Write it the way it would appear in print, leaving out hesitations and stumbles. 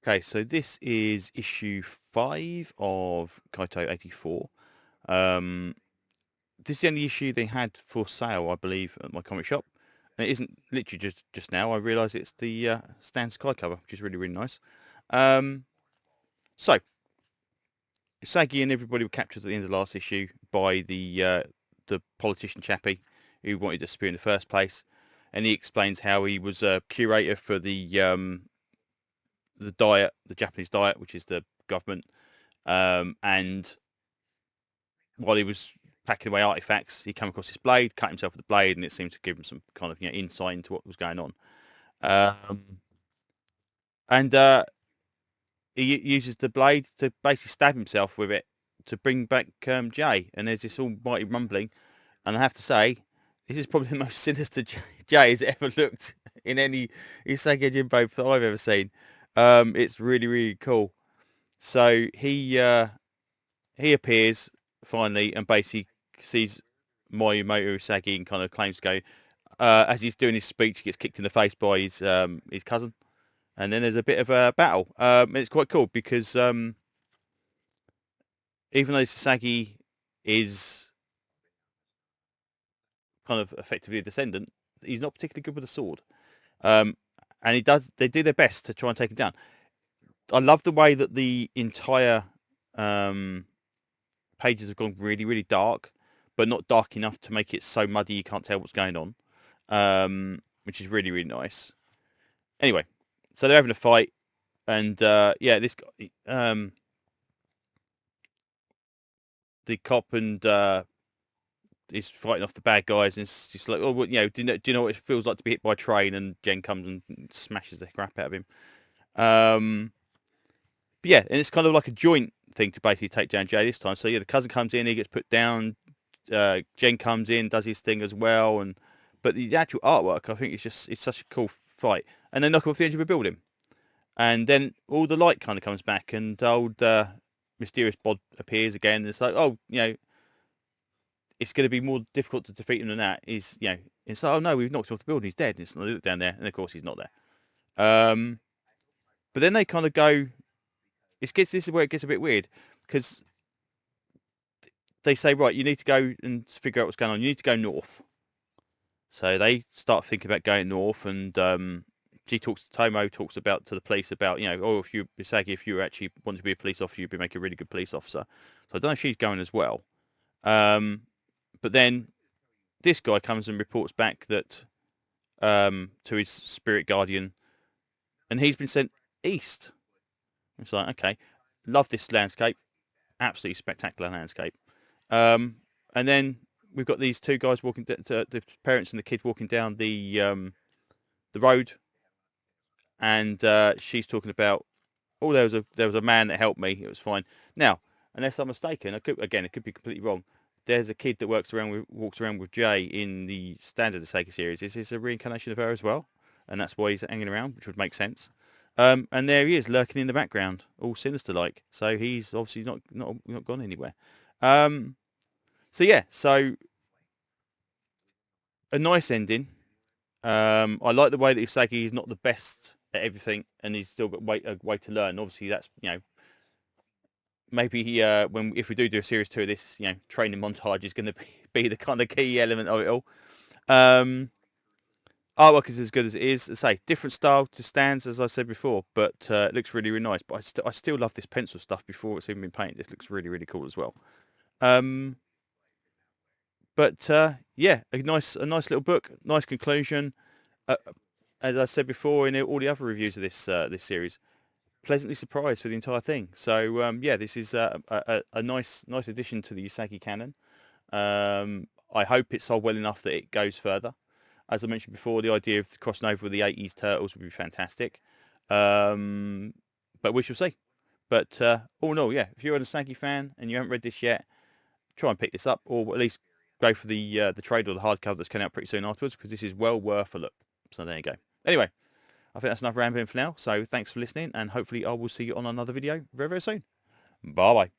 Okay, so this is issue 5 of Kaito 84. This is the only issue they had for sale, I believe, at my comic shop. And it isn't literally just now. I realise it's the Stan Sky cover, which is really, really nice. So, Usagi and everybody were captured at the end of the last issue by the politician chappie who wanted to spear in the first place. And he explains how he was a curator for the diet, the Japanese diet, which is the government. And while he was packing away artifacts, he came across this blade, cut himself with the blade, and it seemed to give him some kind of insight into what was going on. And he uses the blade to basically stab himself with it to bring back Jay. And there's this almighty rumbling, and I have to say, this is probably the most sinister Jay has ever looked in any Usagi Yojimbo that I've ever seen. It's really, really cool. So he appears finally and basically sees Mayumoto Usagi and kind of claims to go. As he's doing his speech, he gets kicked in the face by his cousin, and then there's a bit of a battle. It's quite cool because even though Usagi is kind of effectively a descendant, he's not particularly good with a sword. And they do their best to try and take him down. I love the way that the entire pages have gone really, really dark, but not dark enough to make it so muddy you can't tell what's going on, which is really, really nice. Anyway, so they're having a fight, and yeah, this guy, the cop and is fighting off the bad guys, and it's just like, oh, well, do you know what it feels like to be hit by a train? And Jen comes and smashes the crap out of him. But yeah, and it's kind of like a joint thing to basically take down Jay this time. So yeah, the cousin comes in, he gets put down. Jen comes in, does his thing as well, but the actual artwork, I think it's such a cool fight. And they knock him off the edge of a building, and then all the light kind of comes back, and old mysterious bod appears again. And it's like, oh, it's going to be more difficult to defeat him than that. It's like, oh no, we've knocked him off the building, he's dead. And it's look down there, and of course he's not there. But then they kind of go. This is where it gets a bit weird, because they say, right, you need to go and figure out what's going on. You need to go north. So they start thinking about going north, and Tomo talks about to the police about, oh, if you actually want to be a police officer, you'd be making a really good police officer. So I don't know if she's going as well. But then this guy comes and reports back that to his spirit guardian, and he's been sent east. It's like, okay, love this landscape, absolutely spectacular landscape. And then we've got these two guys walking, the parents and the kid walking down the road, and she's talking about, oh, there was a man that helped me. It was fine. Now, unless I'm mistaken, it could be completely wrong. There's a kid that walks around with Jay in the standard Usagi series. Is this a reincarnation of her as well? And that's why he's hanging around, which would make sense. And there he is, lurking in the background, all sinister-like. So he's obviously not gone anywhere. So yeah, so a nice ending. I like the way that Usagi is not the best at everything, and he's still got a way to learn. Obviously, that's maybe if we do a series 2 of this, training montage is going to be the kind of key element of it all. Artwork is as good as it is. As I say, different style to Stan's, as I said before, but it looks really, really nice. But I still love this pencil stuff before it's even been painted. This looks really, really cool as well. But yeah, a nice little book, nice conclusion. As I said before in all the other reviews of this series, pleasantly surprised for the entire thing. So yeah, this is a nice addition to the Usagi canon. I hope it's sold well enough that it goes further. As I mentioned before, the idea of crossing over with the 80s Turtles would be fantastic. But we shall see. But all in all, yeah, if you're a Usagi fan and you haven't read this yet, try and pick this up, or at least go for the trade or the hardcover that's coming out pretty soon afterwards, because this is well worth a look. So there you go. Anyway, I think that's enough rambling for now. So thanks for listening, and hopefully I will see you on another video very, very soon. Bye-bye.